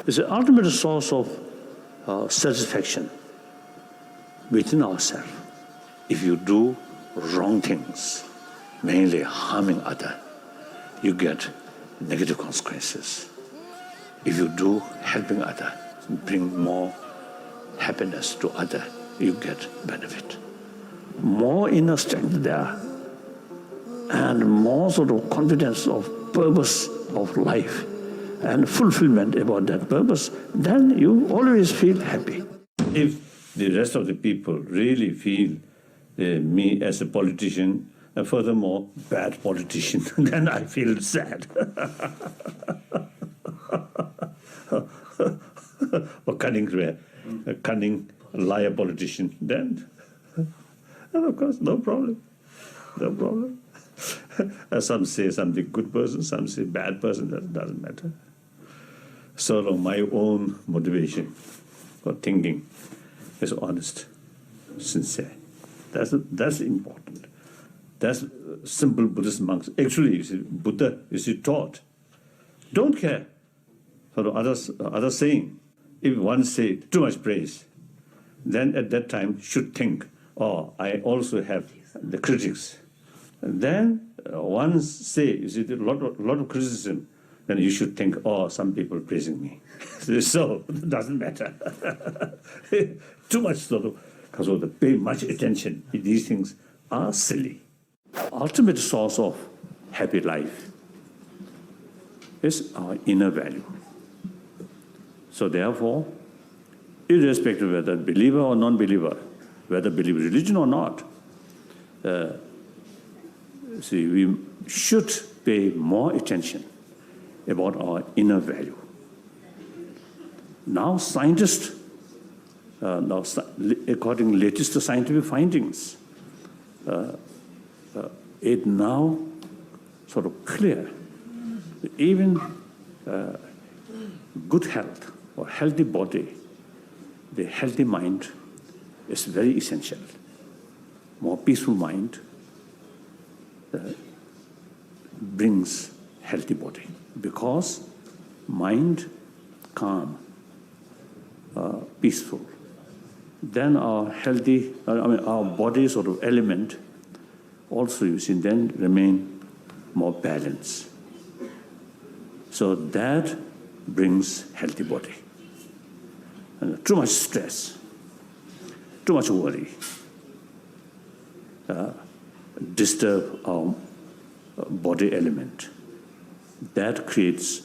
is the ultimate source of satisfaction within ourselves. If you do wrong things, mainly harming others, you get negative consequences. If you do helping others, bring more happiness to others, you get benefit. More inner strength there, and more sort of confidence of purpose of life and fulfillment about that purpose, then you always feel happy. If the rest of the people really feel me as a politician, and furthermore, bad politician, then I feel sad. Or cunning liar politician, then, of course, no problem. No problem. Some say something good person, some say bad person, that doesn't matter. Sort of my own motivation for thinking is honest, sincere. That's important. That's simple Buddhist monks. Actually, you see, Buddha taught. Don't care for others saying. If one say too much praise, then at that time should think, oh, I also have the critics. And then one say, you see, a lot of criticism, then you should think, oh, some people praising me. So it doesn't matter. Too much sort of, because of the pay much attention. These things are silly. Ultimate source of happy life is our inner value. So therefore, irrespective of whether believer or non-believer, whether believe religion or not, we should pay more attention about our inner value. Now scientists, according to latest scientific findings, it now sort of clear that even good health or healthy body, the healthy mind is very essential. More peaceful mind brings healthy body, because mind calm, peaceful, then our healthy, our body sort of element also, you see, then remain more balanced. So that brings healthy body. And too much stress, too much worry, disturb our body element. That creates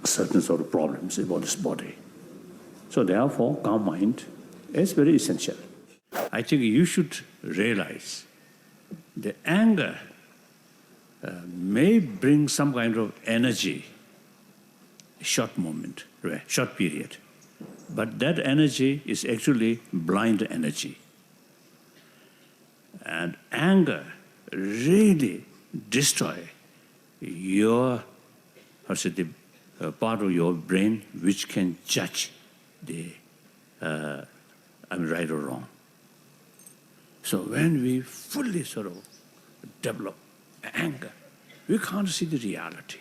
certain sort of problems about this body. So therefore, calm mind is very essential. I think you should realize the anger may bring some kind of energy, short moment, short period. But that energy is actually blind energy. And anger really destroys your, part of your brain which can judge the right or wrong. So when we fully sort of develop anger, we can't see the reality.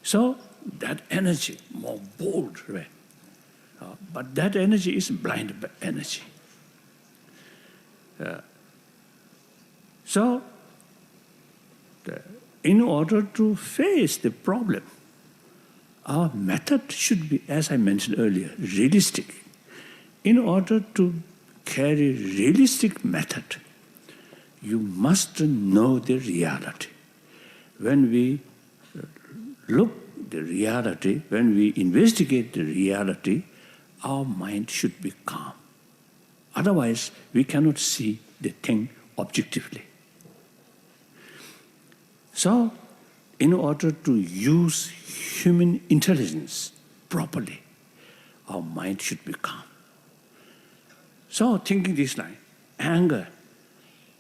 So that energy, more bold, right? But that energy is blind energy. So in order to face the problem, our method should be, as I mentioned earlier, realistic. In order to carry realistic method, you must know the reality. When we look the reality, when we investigate the reality, our mind should be calm. Otherwise, we cannot see the thing objectively. So, in order to use human intelligence properly, our mind should be calm. So, thinking this line, anger,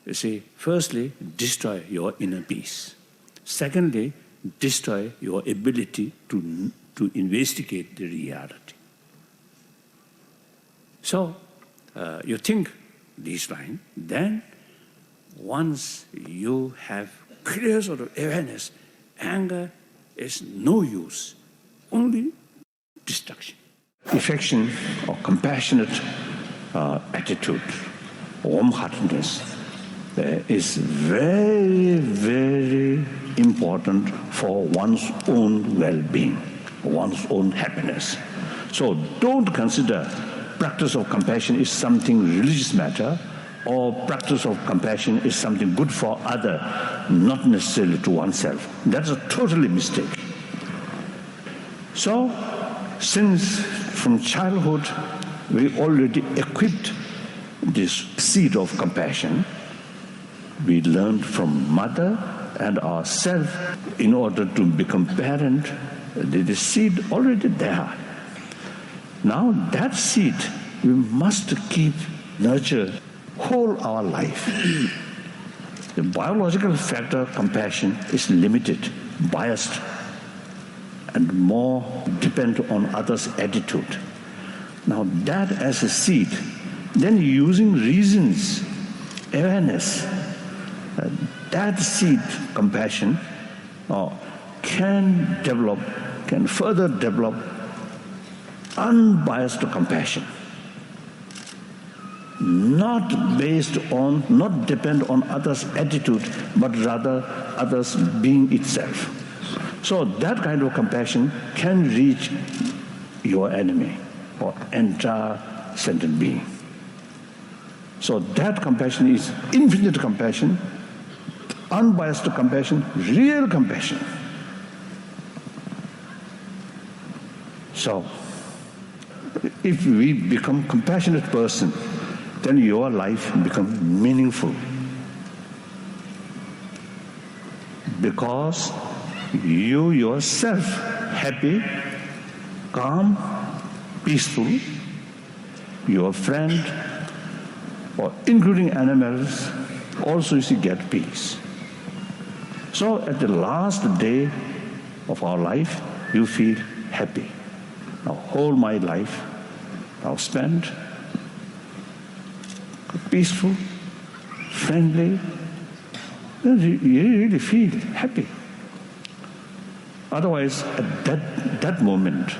you see, firstly, destroy your inner peace. Secondly, destroy your ability to investigate the reality. So, you think this line, then once you have clear sort of awareness, anger is no use only destruction. Affection or compassionate attitude, warm-heartedness, is very, very important for one's own well-being, one's own happiness. So don't consider practice of compassion is something religious matter, or practice of compassion is something good for other, not necessarily to oneself. That's a totally mistake. So, since from childhood we already equipped this seed of compassion, we learned from mother and ourselves in order to become parent, the seed already there. Now that seed we must keep nurture whole our life. The biological factor compassion is limited, biased, and more depend on others' attitude. Now that as a seed, then using reasons, awareness, that seed, compassion, can further develop unbiased compassion. Not depend on others' attitude, but rather others' being itself. So that kind of compassion can reach your enemy or entire sentient being. So that compassion is infinite compassion, unbiased compassion, real compassion. So, if we become compassionate person, then your life becomes meaningful. Because you yourself happy, calm, peaceful, your friend, or including animals, also you get peace. So at the last day of our life, you feel happy. Now whole my life I'll spend peaceful, friendly, then you really feel happy. Otherwise, at that moment,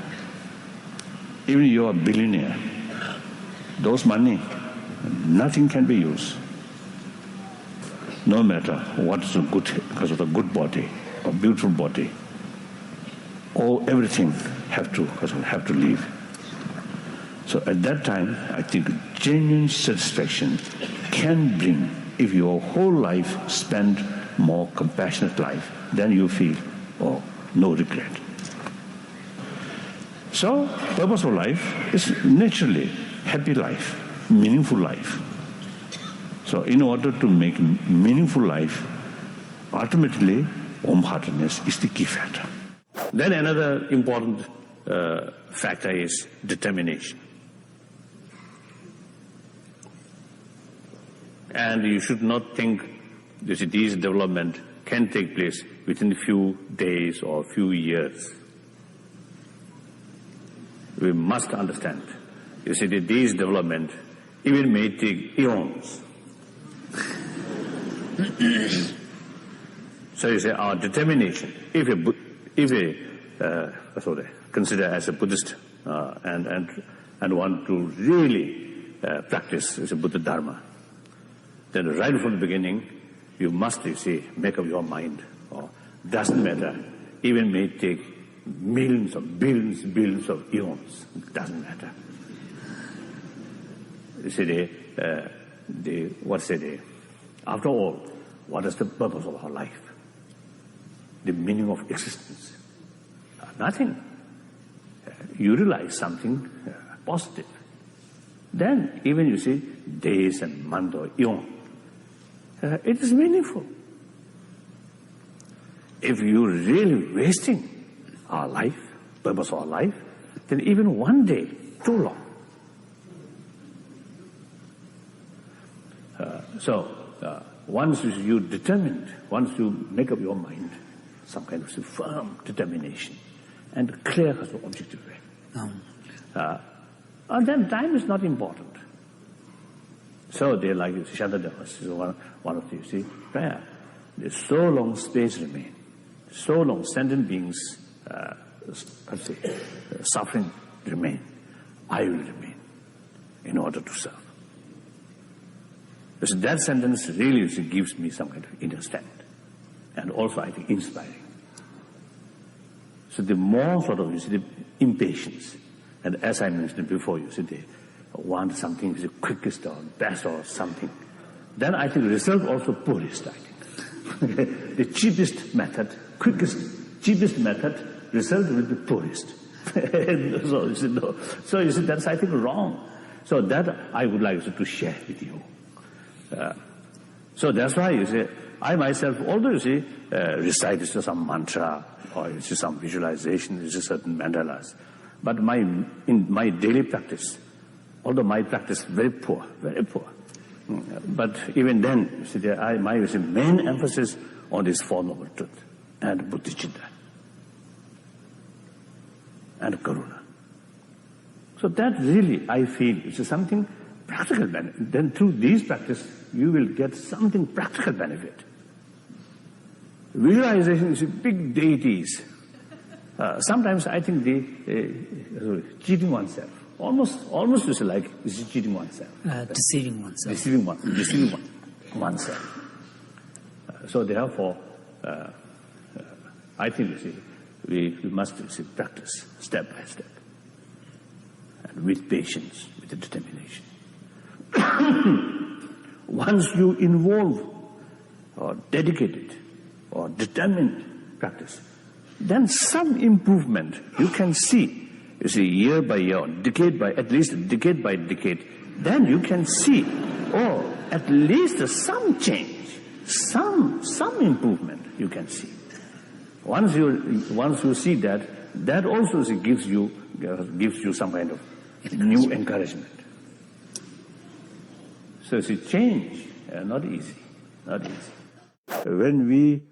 even you are a billionaire, those money, nothing can be used. No matter what is a good, because of a good body, a beautiful body, or everything have to leave. So at that time, I think genuine satisfaction can bring, if your whole life spent more compassionate life, then you feel, no regret. So, purpose of life is naturally happy life, meaningful life. So in order to make meaningful life, ultimately, warm-heartedness is the key factor. Then another important factor is determination. And you should not think this development can take place within a few days or a few years. We must understand. You see, these development even may take eons. So you say our determination, if we consider as a Buddhist and want to really practice as a Buddha Dharma, then right from the beginning, you must, make up your mind. Doesn't matter. Even may take millions of billions of eons. Doesn't matter. You see, after all, what is the purpose of our life? The meaning of existence? Nothing. You realize something positive. Then, even you see, days and months or eon, it is meaningful. If you're really wasting our life, purpose of our life, then even one day, too long. Once you determined, once you make up your mind, some kind of firm determination and clear as an objective way, and then time is not important. So they like Shantadevas, one of the, prayer. There's so long space remain, so long sentient beings suffering remain. I will remain in order to serve. So that sentence really gives me some kind of inner strength, and also I think inspiring. So the more sort of, the impatience, and as I mentioned before, they want something the quickest or best or something. Then I think result also poorest, I think. The cheapest method, quickest, cheapest method, result will be poorest. So that's I think wrong. So that I would like to share with you. So that's why I myself, although recite some mantra or some visualization, certain mandalas, but in my daily practice, although my practice very poor, but even then, my main emphasis on this Four Noble Truth and Bodhicitta and Karuna. So that really, I feel, is something practical benefit. Then through these practice, you will get something practical benefit. Visualization is big deities. Sometimes I think cheating oneself. Almost is like cheating oneself. Deceiving oneself. Deceiving oneself. So therefore, I think we must practice step by step, and with patience, with determination. Once you involve or dedicated or determined practice, then some improvement you can see. You see, year by year, decade by decade, then you can see, at least some change, some improvement you can see. Once you see that, that also gives you some kind of new encouragement. So it's a change, not easy. When we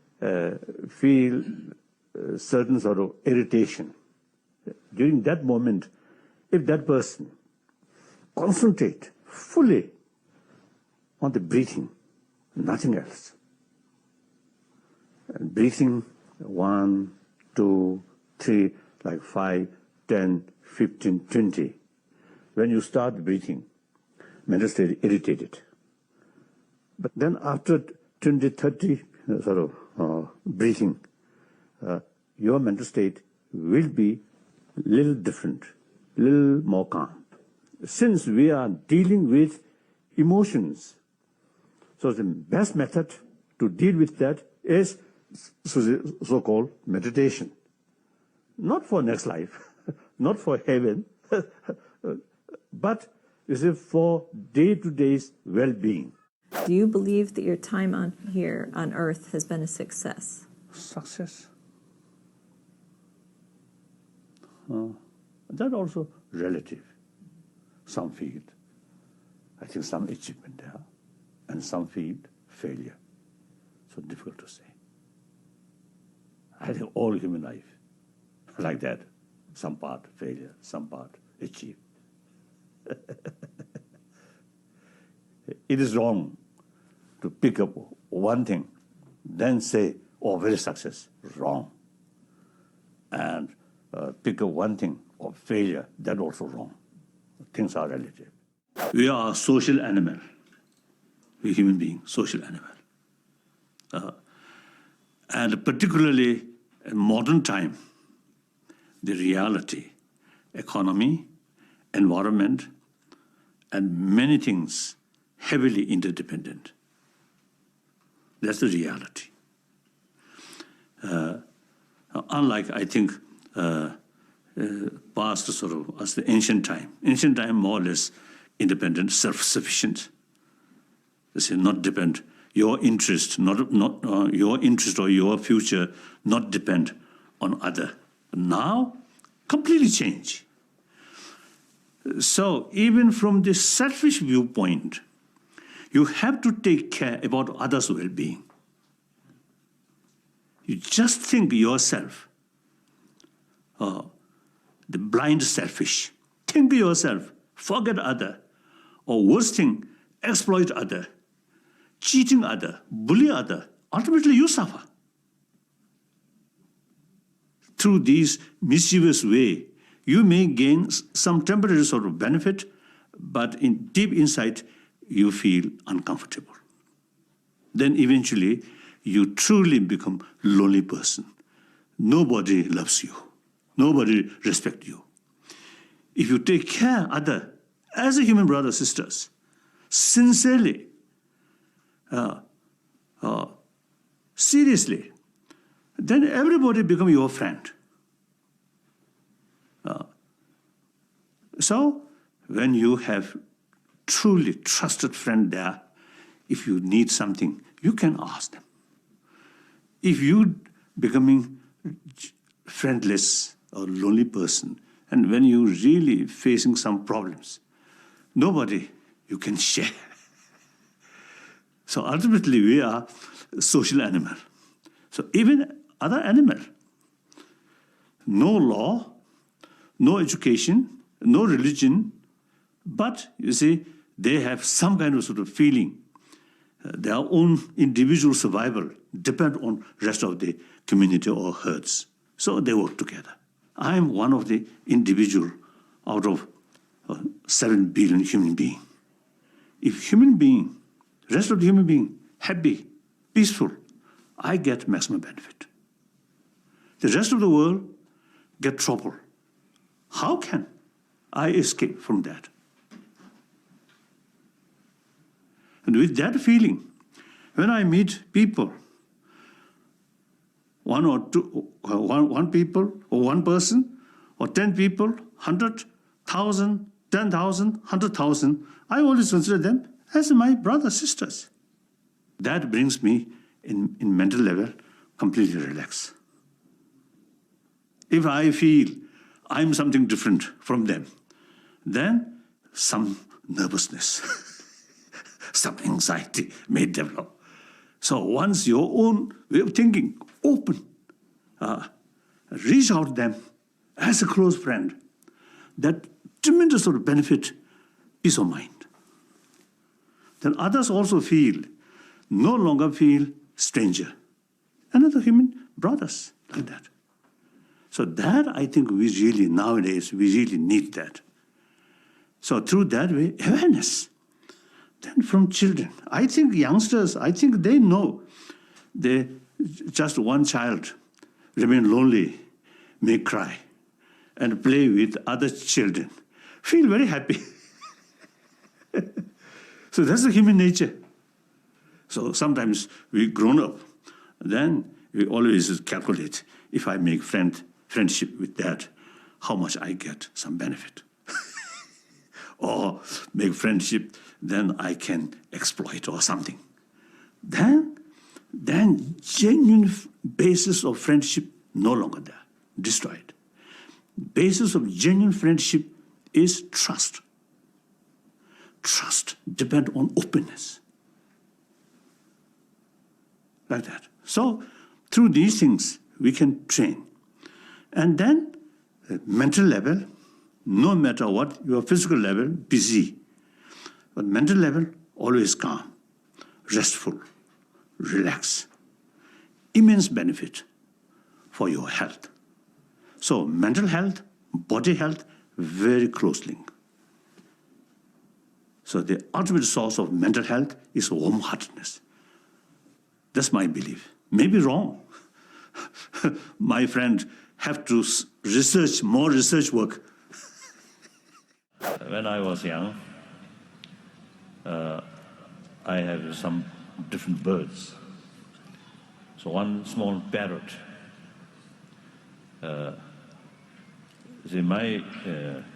feel certain sort of irritation, during that moment, if that person concentrate fully on the breathing, nothing else, and breathing 1, 2, 3, like 5, 10, 15, 20. When you start breathing, mental state irritated. But then after 20, 30 sort of breathing, your mental state will be little different, little more calm. Since we are dealing with emotions, so the best method to deal with that is so-called meditation. Not for next life, not for heaven, but for day-to-day's well-being. Do you believe that your time here on earth has been a success? Success? That also relative. Some feel, I think, some achievement there, and some feel failure. So difficult to say. I think all human life like that. Some part failure, some part achieved. It is wrong to pick up one thing, then say, very success. Wrong. And pick up one thing of failure, that also wrong. Things are relative. We are a social animal. We human beings, social animal. And particularly in modern time, the reality, economy, environment, and many things heavily interdependent. That's the reality. Unlike, I think, past sort of as the ancient time. Ancient time more or less independent, self-sufficient. This is not depend your interest, not your interest or your future, not depend on other. Now, completely change. So even from this selfish viewpoint, you have to take care about others' well-being. You just think yourself, the blind selfish. Think yourself, forget other, or worst thing, exploit other, cheating other, bully other. Ultimately, you suffer. through these mischievous way, you may gain some temporary sort of benefit, but in deep inside, you feel uncomfortable. Then eventually, you truly become lonely person. Nobody loves you. Nobody respects you. If you take care of others as a human brother, sisters, sincerely, seriously, then everybody become your friend. So when you have truly trusted friend there, if you need something, you can ask them. If you becoming friendless or lonely person, and when you really facing some problems, nobody you can share. So ultimately we are social animal. So even other animal, no law, no education, no religion, but you see, they have some kind of sort of feeling. Their own individual survival depend on rest of the community or herds. So they work together. I am one of the individual out of 7 billion human beings. If human being, rest of the human being, happy, peaceful, I get maximum benefit. The rest of the world get trouble. How can I escape from that? And with that feeling, when I meet people, one or two, one people, or one person, or 10 people, 100, 1,000, 10,000, 100,000, I always consider them as my brothers, sisters. That brings me, in mental level, completely relaxed. If I feel I'm something different from them, then some nervousness, some anxiety may develop. So once your own way of thinking open, reach out to them as a close friend, that tremendous sort of benefit, peace of mind. Then others also no longer feel stranger. Another human brothers, like that. So that, I think, nowadays, we really need that. So through that way, awareness. Then from children, I think youngsters, they know. Just one child remain lonely, may cry, and play with other children. Feel very happy. So that's the human nature. So sometimes we grown up, then we always calculate, if I make friendship with that, how much I get some benefit. Or make friendship, then I can exploit or something. Then genuine basis of friendship no longer there, destroyed. Basis of genuine friendship is trust. Trust depends on openness. Like that. So through these things, we can train. And then mental level, no matter what, your physical level, busy. But mental level, always calm, restful, relax. Immense benefit for your health. So mental health, body health, very close link. So the ultimate source of mental health is warm-heartedness. That's my belief. Maybe wrong. My friend have to research, more research work. When I was young, I had some different birds. So one small parrot.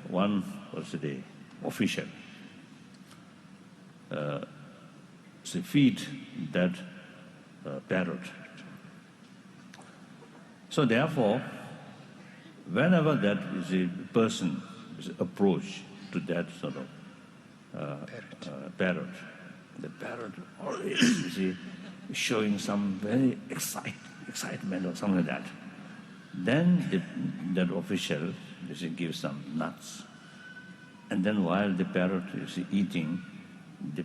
One was the official. They feed that parrot. So therefore, whenever that is a person is approached to that sort of parrot, the parrot always is showing some very excitement or something like that. Then that official gives some nuts, and then while the parrot is eating, the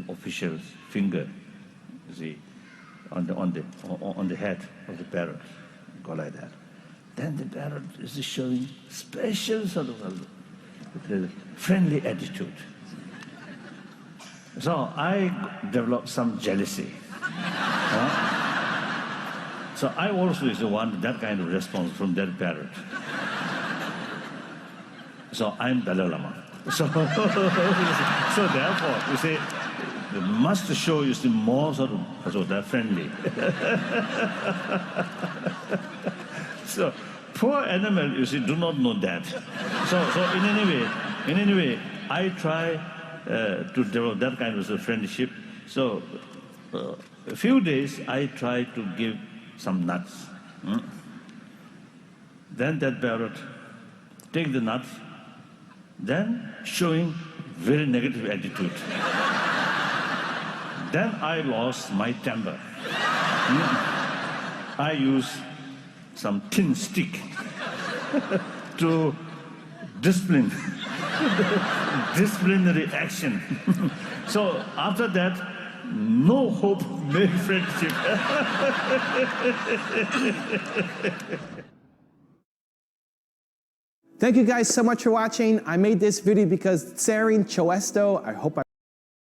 official's finger on the head of the parrot, go like that. then the parrot is showing special sort of friendly attitude. So I developed some jealousy. So I also used to want that kind of response from that parrot. So I'm Dalai Lama. So therefore, you see, you must show you see more sort of friendly. So poor animal, you see, do not know that. So in any way, I try to develop that kind of friendship. So a few days, I try to give some nuts. Then that parrot take the nuts, then showing very negative attitude. Then I lost my temper. I use some tin stick to disciplinary action. So after that, no hope made friendship. Thank you guys so much for watching. I made this video because Tsarin Choesto, I hope I